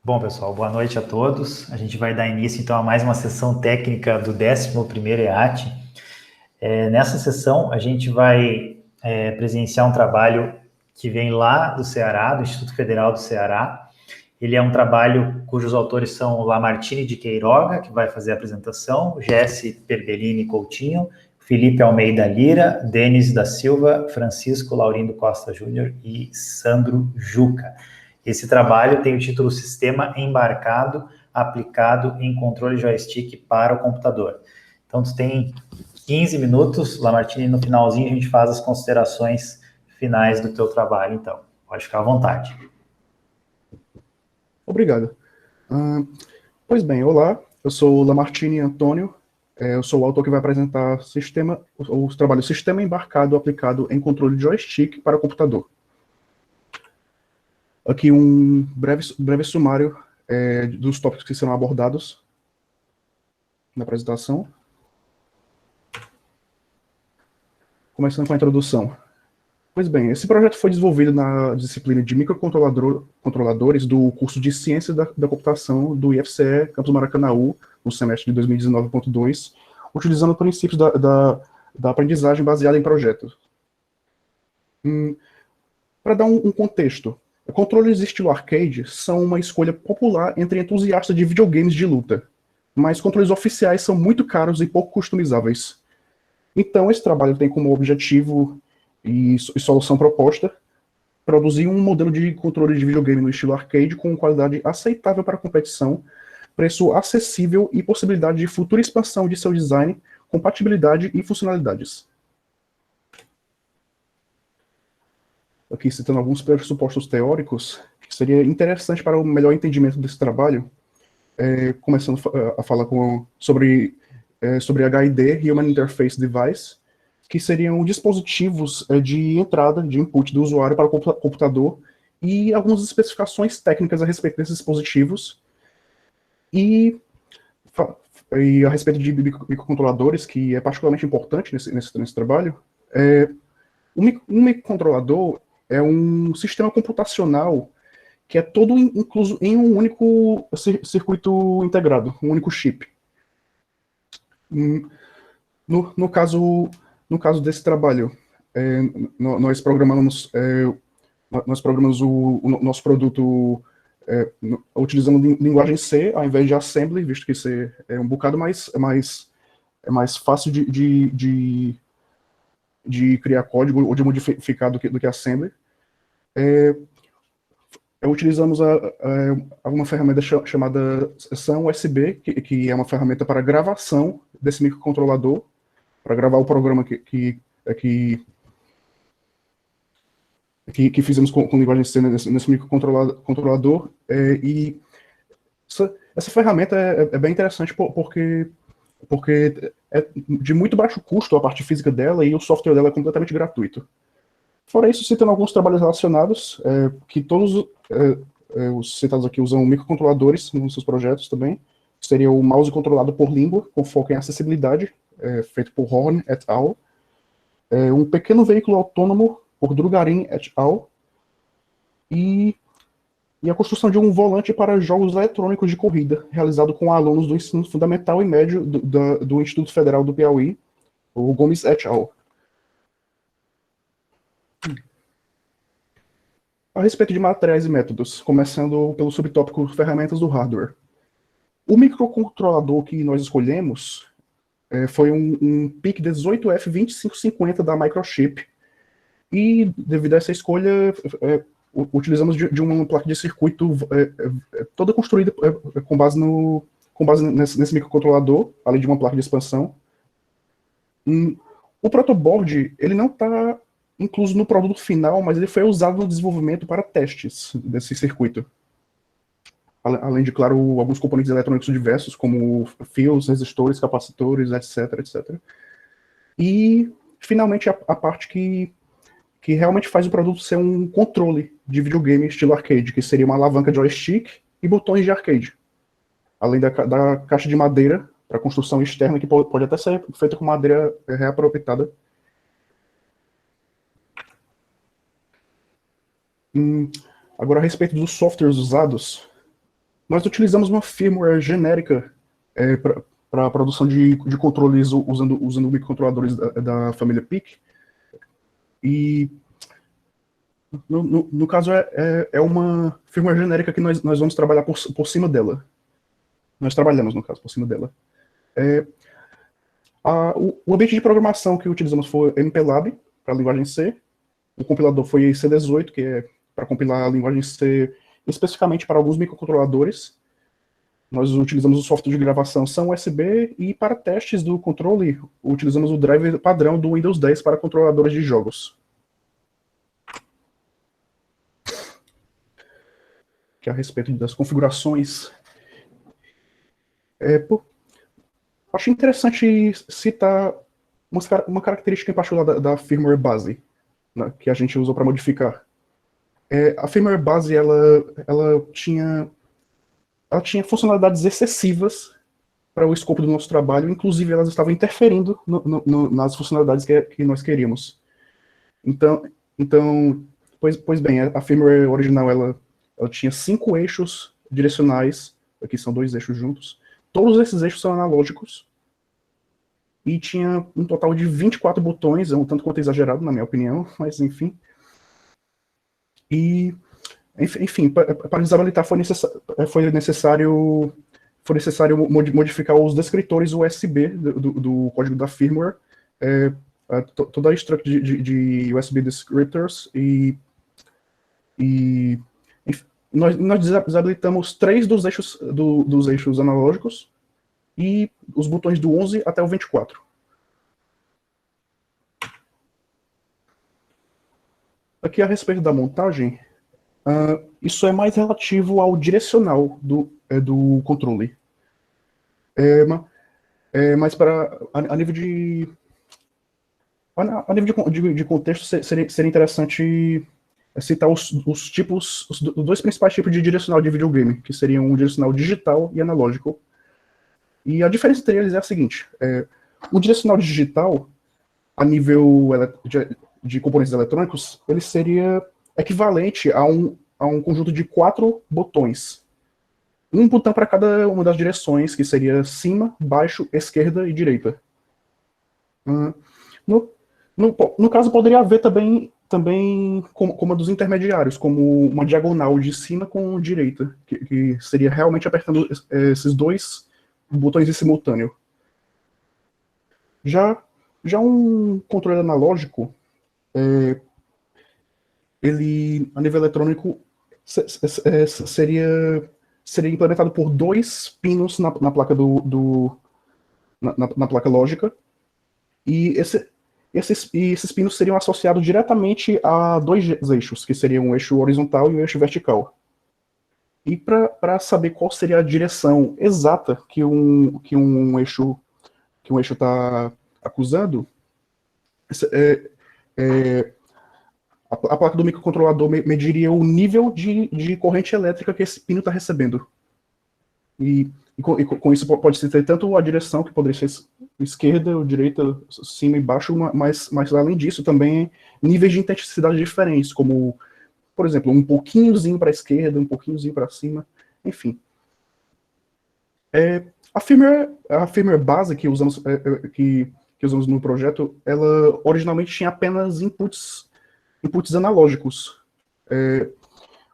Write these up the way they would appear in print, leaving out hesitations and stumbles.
Bom, pessoal, boa noite a todos. A gente vai dar início, então, a mais uma sessão técnica do 11º EAT. Nessa sessão, a gente vai presenciar um trabalho que vem lá do Ceará, do Instituto Federal do Ceará. Ele é um trabalho cujos autores são Lamartine de Queiroga, que vai fazer a apresentação, Jesse Perbellini Coutinho, Felipe Almeida Lira, Denis da Silva, Francisco Laurindo Costa Júnior e Sandro Juca. Esse trabalho tem o título Sistema Embarcado Aplicado em Controle Joystick para o Computador. Então, tu tem 15 minutos, Lamartine, no finalzinho a gente faz as considerações finais do teu trabalho, então. Pode ficar à vontade. Obrigado. Pois bem, olá, eu sou o Lamartine Antônio, eu sou o autor que vai apresentar o trabalho Sistema Embarcado Aplicado em Controle de Joystick para Computador. Aqui um breve sumário dos tópicos que serão abordados na apresentação. Começando com a introdução. Pois bem, esse projeto foi desenvolvido na disciplina de microcontroladores do curso de Ciência da Computação do IFCE Campus Maracanaú, no semestre de 2019.2, utilizando princípios da aprendizagem baseada em projetos. Para dar um contexto, controles estilo arcade são uma escolha popular entre entusiastas de videogames de luta, mas controles oficiais são muito caros e pouco customizáveis. Então, esse trabalho tem como objetivo e solução proposta produzir um modelo de controle de videogame no estilo arcade com qualidade aceitável para competição, preço acessível e possibilidade de futura expansão de seu design, compatibilidade e funcionalidades. Aqui citando alguns pressupostos teóricos, que seria interessante para o melhor entendimento desse trabalho, começando a falar sobre HID, Human Interface Device, que seriam dispositivos de entrada, de input do usuário para o computador, e algumas especificações técnicas a respeito desses dispositivos, e a respeito de microcontroladores, que é particularmente importante nesse trabalho. Um microcontrolador é um sistema computacional que é todo incluso em um único circuito integrado, um único chip. No caso desse trabalho, nós programamos o nosso produto utilizando linguagem C ao invés de assembly, visto que C é um bocado mais fácil de criar código ou de modificar do que assembly. Utilizamos alguma ferramenta chamada SAM USB, que é uma ferramenta para gravação desse microcontrolador, para gravar o programa que fizemos com linguagem C nesse microcontrolador. E essa ferramenta é bem interessante porque é de muito baixo custo a parte física dela e o software dela é completamente gratuito. Fora isso, citando alguns trabalhos relacionados, que todos os citados aqui usam microcontroladores nos seus projetos também. Seria o mouse controlado por língua, com foco em acessibilidade, feito por Horn et al. Um pequeno veículo autônomo, por Drugarin et al. E a construção de um volante para jogos eletrônicos de corrida, realizado com alunos do ensino fundamental e médio do Instituto Federal do Piauí, o Gomes et al. A respeito de materiais e métodos, começando pelo subtópico ferramentas do hardware. O microcontrolador que nós escolhemos foi um PIC 18F2550 da Microchip, e devido a essa escolha, utilizamos de uma placa de circuito toda construída com base nesse microcontrolador, além de uma placa de expansão. O protoboard, ele não está incluso no produto final, mas ele foi usado no desenvolvimento para testes desse circuito. Além de, claro, alguns componentes eletrônicos diversos, como fios, resistores, capacitores, etc. E, finalmente, a parte que realmente faz o produto ser um controle de videogame estilo arcade, que seria uma alavanca joystick e botões de arcade. Além da caixa de madeira para construção externa, que pode até ser feita com madeira reaproveitada. Agora, a respeito dos softwares usados, nós utilizamos uma firmware genérica para a produção de controles usando microcontroladores da família PIC. E, no caso, é uma firmware genérica que nós vamos trabalhar por cima dela. Nós trabalhamos, no caso, por cima dela. O ambiente de programação que utilizamos foi MPLAB, para a linguagem C. O compilador foi C18, que é para compilar a linguagem C especificamente para alguns microcontroladores. Nós utilizamos o software de gravação Sam USB e para testes do controle, utilizamos o driver padrão do Windows 10 para controladores de jogos. Que é a respeito das configurações. Acho interessante citar uma característica em particular da firmware base, né, que a gente usou para modificar. A firmware base ela tinha funcionalidades excessivas para o escopo do nosso trabalho, inclusive elas estavam interferindo nas funcionalidades que nós queríamos. Então pois bem, a firmware original ela tinha 5 eixos direcionais, aqui são 2 eixos juntos. Todos esses eixos são analógicos e tinha um total de 24 botões, um tanto quanto exagerado, na minha opinião, mas enfim. E, enfim, para desabilitar foi necessário modificar os descritores USB do código da firmware, toda a struct de USB descriptors, e enfim, nós desabilitamos 3 dos eixos analógicos e os botões do 11 até o 24. Aqui a respeito da montagem, isso é mais relativo ao direcional do controle. Mas a nível de contexto, seria interessante citar os 2 principais tipos de direcional de videogame, que seriam um direcional digital e analógico. E a diferença entre eles é a seguinte: o direcional digital, a nível de componentes eletrônicos, ele seria equivalente a um conjunto de 4 botões. Um botão para cada uma das direções, que seria cima, baixo, esquerda e direita. No caso, poderia haver também como a dos intermediários, como uma diagonal de cima com direita, que seria realmente apertando esses 2 botões em simultâneo. Já um controle analógico, ele, a nível eletrônico, seria implementado por 2 pinos na placa na placa lógica, e esses pinos seriam associados diretamente a 2 eixos, que seriam o eixo horizontal e o eixo vertical. E para saber qual seria a direção exata que um eixo está acusando, a placa do microcontrolador mediria o nível de corrente elétrica que esse pino está recebendo. E com isso pode-se ter tanto a direção, que poderia ser esquerda ou direita, cima e baixo, mas além disso também níveis de intensidade diferentes, como, por exemplo, um pouquinhozinho para a esquerda, um pouquinhozinho para cima, enfim. A firmware base que usamos no projeto, ela originalmente tinha apenas inputs analógicos.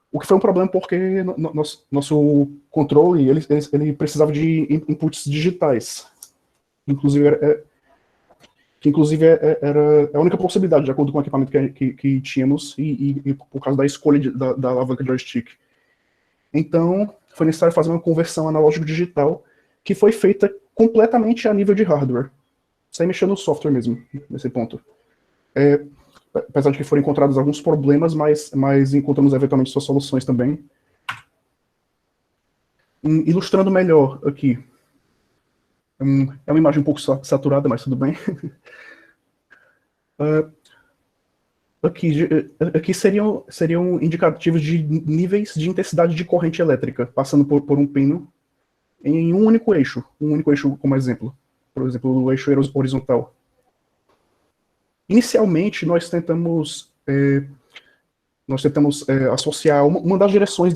O que foi um problema porque nosso controle ele precisava de inputs digitais. Inclusive, era a única possibilidade, de acordo com o equipamento que tínhamos e por causa da escolha da alavanca de joystick. Então, foi necessário fazer uma conversão analógico-digital que foi feita completamente a nível de hardware, sem mexer no software mesmo, nesse ponto. Apesar de que foram encontrados alguns problemas, mas encontramos eventualmente suas soluções também. Ilustrando melhor aqui. É uma imagem um pouco saturada, mas tudo bem. Aqui seriam indicativos de níveis de intensidade de corrente elétrica, passando por um pino em um único eixo como exemplo. Por exemplo, o eixo horizontal. Inicialmente, nós tentamos associar uma das direções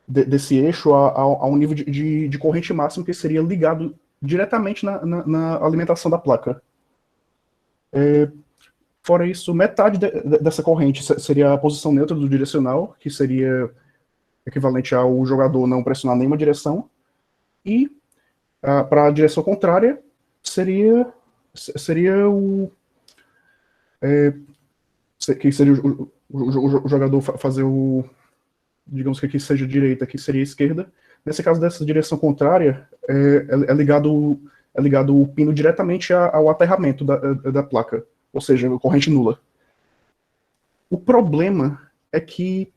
desse eixo a um nível de corrente máximo que seria ligado diretamente na alimentação da placa. Fora isso, metade dessa corrente seria a posição neutra do direcional, que seria equivalente ao jogador não pressionar nenhuma direção, e para a direção contrária seria que seria o jogador fazer digamos que aqui seja direita, aqui seria esquerda. Nesse caso dessa direção contrária, é ligado o pino diretamente ao aterramento da placa, ou seja, corrente nula. O problema é que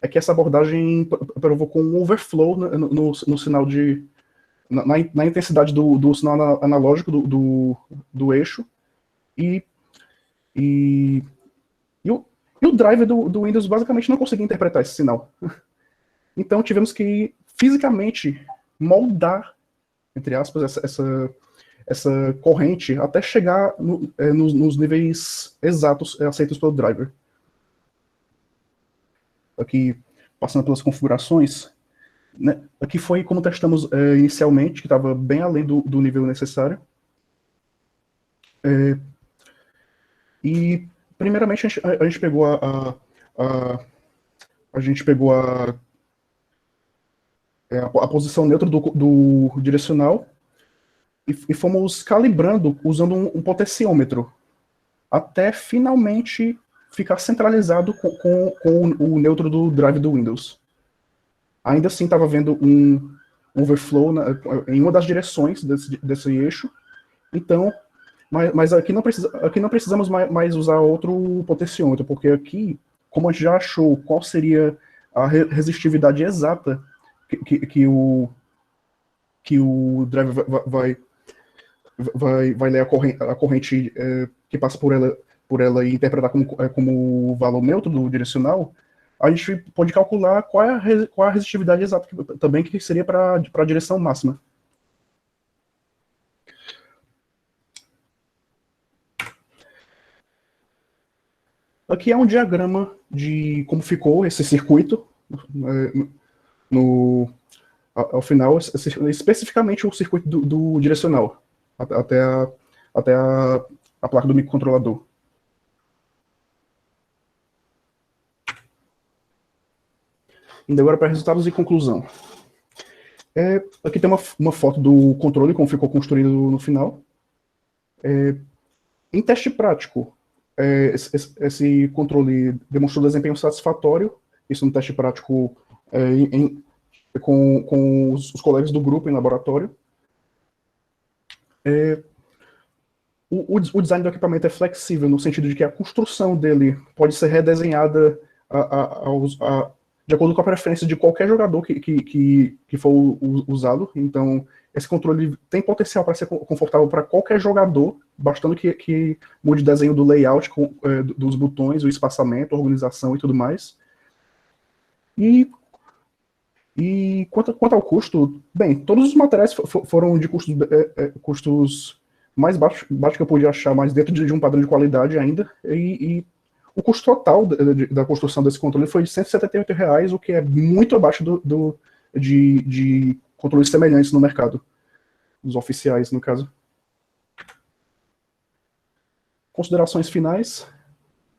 essa abordagem provocou um overflow no sinal na intensidade do sinal analógico do eixo, e o driver do Windows basicamente não conseguia interpretar esse sinal. Então tivemos que fisicamente moldar, entre aspas, essa corrente até chegar nos níveis exatos aceitos pelo driver. Aqui, passando pelas configurações, né, aqui foi como testamos inicialmente, que estava bem além do nível necessário. E primeiramente a gente pegou a posição neutra do direcional e fomos calibrando usando um potenciômetro até finalmente ficar centralizado com o neutro do drive do Windows. Ainda assim estava vendo um overflow em uma das direções desse eixo, então, mas aqui não precisamos mais usar outro potenciômetro, porque aqui, como a gente já achou qual seria a resistividade exata que o driver vai ler a corrente que passa por ela e interpretar como valor neutro do direcional, a gente pode calcular qual é a resistividade exata também que seria para a direção máxima. Aqui é um diagrama de como ficou esse circuito ao final, especificamente o circuito do direcional, até a placa do microcontrolador. Indo agora para resultados e conclusão. Aqui tem uma foto do controle, como ficou construído no final. Em teste prático, esse controle demonstrou desempenho satisfatório, isso no teste prático com os colegas do grupo em laboratório. O design do equipamento é flexível, no sentido de que a construção dele pode ser redesenhada de acordo com a preferência de qualquer jogador que for usá-lo. Então, esse controle tem potencial para ser confortável para qualquer jogador, bastando que mude o desenho do layout, dos botões, o espaçamento, a organização e tudo mais. E quanto ao custo, bem, todos os materiais foram de custos mais baixos que eu podia achar, mas dentro de um padrão de qualidade ainda, e o custo total da construção desse controle foi de R$178, o que é muito abaixo de controles semelhantes no mercado, os oficiais, no caso. Considerações finais.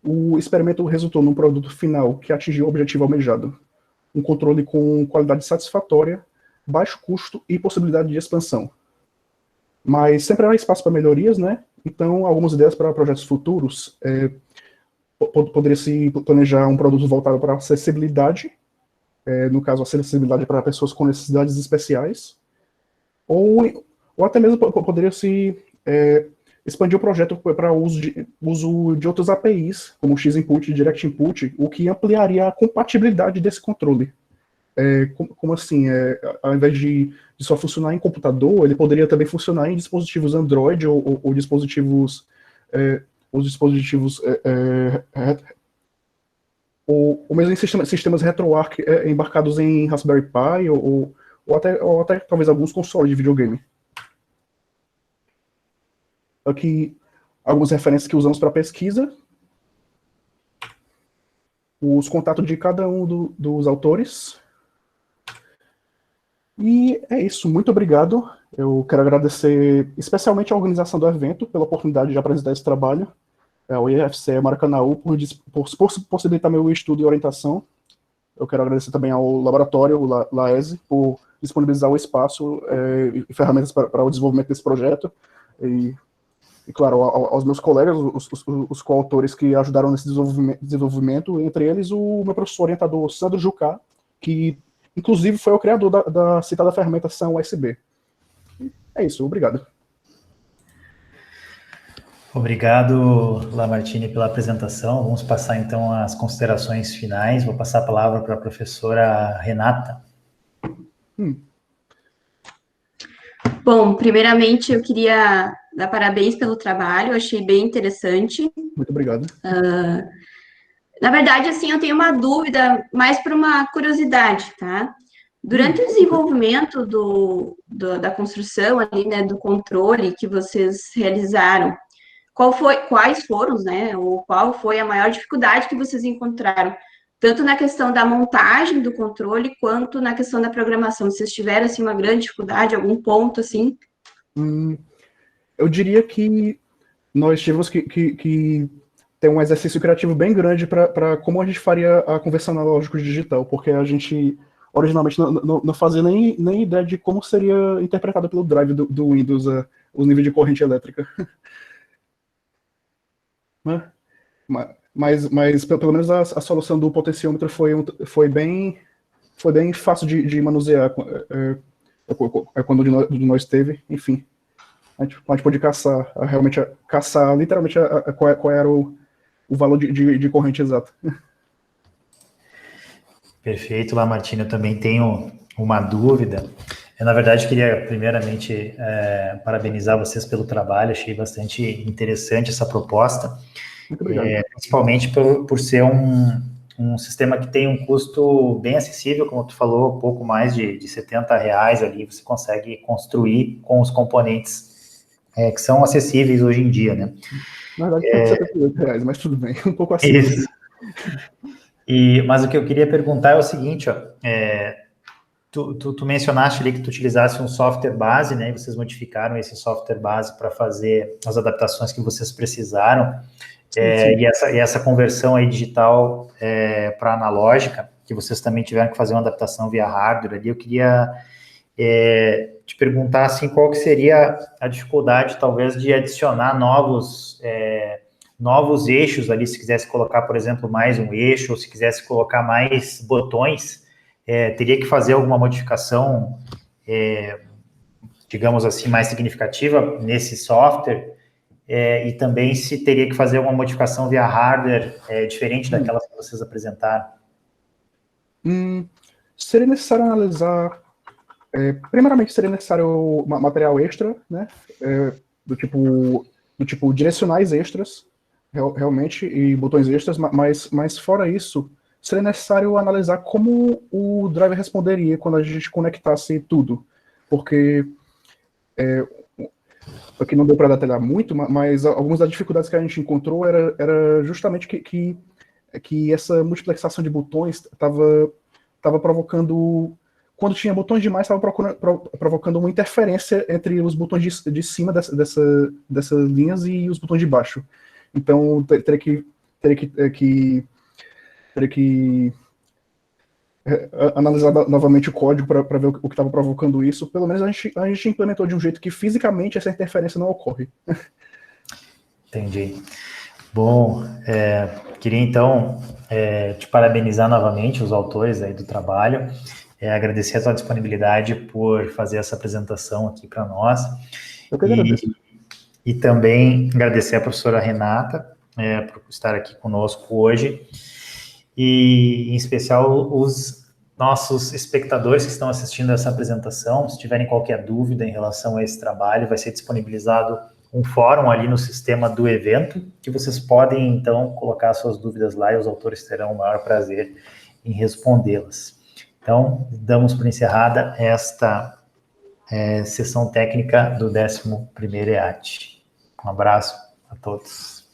O experimento resultou num produto final que atingiu o objetivo almejado. Um controle com qualidade satisfatória, baixo custo e possibilidade de expansão. Mas sempre há espaço para melhorias, né? Então, algumas ideias para projetos futuros. Poderia-se planejar um produto voltado para acessibilidade, no caso, acessibilidade para pessoas com necessidades especiais, ou até mesmo poderia-se expandir o projeto para uso de outras APIs, como X-Input e Direct Input, o que ampliaria a compatibilidade desse controle. Como assim? Ao invés de só funcionar em computador, ele poderia também funcionar em dispositivos Android ou dispositivos ou mesmo em sistemas RetroArch embarcados em Raspberry Pi ou até talvez alguns consoles de videogame. Aqui algumas referências que usamos para pesquisa. os contatos de cada um dos autores. E é isso, muito obrigado. Eu quero agradecer especialmente a organização do evento pela oportunidade de apresentar esse trabalho, ao IFCE Maracanaú por possibilitar meu estudo e orientação. Eu quero agradecer também ao laboratório, o LAESE, por disponibilizar o espaço e ferramentas para o desenvolvimento desse projeto. E claro, aos meus colegas, os coautores que ajudaram nesse desenvolvimento, entre eles o meu professor orientador Sandro Jucá, que inclusive foi o criador da citada fermentação USB. É isso, obrigado. Obrigado, Lamartine, pela apresentação. Vamos passar, então, às considerações finais. Vou passar a palavra para a professora Renata. Bom, primeiramente, eu queria dar parabéns pelo trabalho, eu achei bem interessante. Muito obrigado. Na verdade, assim, eu tenho uma dúvida, mais por uma curiosidade, tá? Durante o desenvolvimento da construção ali, né, do controle que vocês realizaram, quais foram, né, ou qual foi a maior dificuldade que vocês encontraram, tanto na questão da montagem do controle, quanto na questão da programação? Vocês tiveram, assim, uma grande dificuldade, algum ponto, assim? Eu diria que nós tivemos que ter um exercício criativo bem grande para como a gente faria a conversão analógico digital, porque a gente originalmente não fazia nem ideia de como seria interpretado pelo drive do Windows o nível de corrente elétrica. Mas pelo menos a solução do potenciômetro foi bem fácil de manusear quando de nós teve, enfim. A gente pôde caçar literalmente qual era o valor de corrente exato. Perfeito, Lamartine. Eu também tenho uma dúvida. Eu, na verdade, queria primeiramente parabenizar vocês pelo trabalho. Achei bastante interessante essa proposta. Muito obrigado. Principalmente por ser um sistema que tem um custo bem acessível, como tu falou, pouco mais de R$70 ali, você consegue construir com os componentes que são acessíveis hoje em dia, né? Na verdade, R$78, mas tudo bem, um pouco acima. Isso. Mas o que eu queria perguntar é o seguinte, ó, tu mencionaste ali que tu utilizasse um software base, né, e vocês modificaram esse software base para fazer as adaptações que vocês precisaram, sim. E essa conversão aí digital para analógica, que vocês também tiveram que fazer uma adaptação via hardware ali, eu queria te perguntar, assim, qual que seria a dificuldade, talvez, de adicionar novos eixos ali, se quisesse colocar, por exemplo, mais um eixo, ou se quisesse colocar mais botões, teria que fazer alguma modificação, digamos assim, mais significativa nesse software, e também se teria que fazer alguma modificação via hardware diferente daquelas que vocês apresentaram. Seria necessário analisar, primeiramente seria necessário material extra, né, do tipo direcionais extras, realmente, e botões extras, mas fora isso, seria necessário analisar como o driver responderia quando a gente conectasse tudo, porque aqui não deu para detalhar muito, mas algumas das dificuldades que a gente encontrou era justamente que essa multiplexação de botões estava provocando, quando tinha botões demais, estava provocando uma interferência entre os botões de cima dessas linhas e os botões de baixo. Então, teria que analisar novamente o código para ver o que estava provocando isso. Pelo menos a gente implementou de um jeito que fisicamente essa interferência não ocorre. Entendi. Bom, queria então te parabenizar novamente, os autores aí do trabalho, agradecer a sua disponibilidade por fazer essa apresentação aqui para nós. Eu que agradeço. E também agradecer a professora Renata por estar aqui conosco hoje, e em especial os nossos espectadores que estão assistindo essa apresentação. Se tiverem qualquer dúvida em relação a esse trabalho, vai ser disponibilizado um fórum ali no sistema do evento, que vocês podem, então, colocar suas dúvidas lá, e os autores terão o maior prazer em respondê-las. Então, damos por encerrada esta sessão técnica do 11º EAT. Um abraço a todos.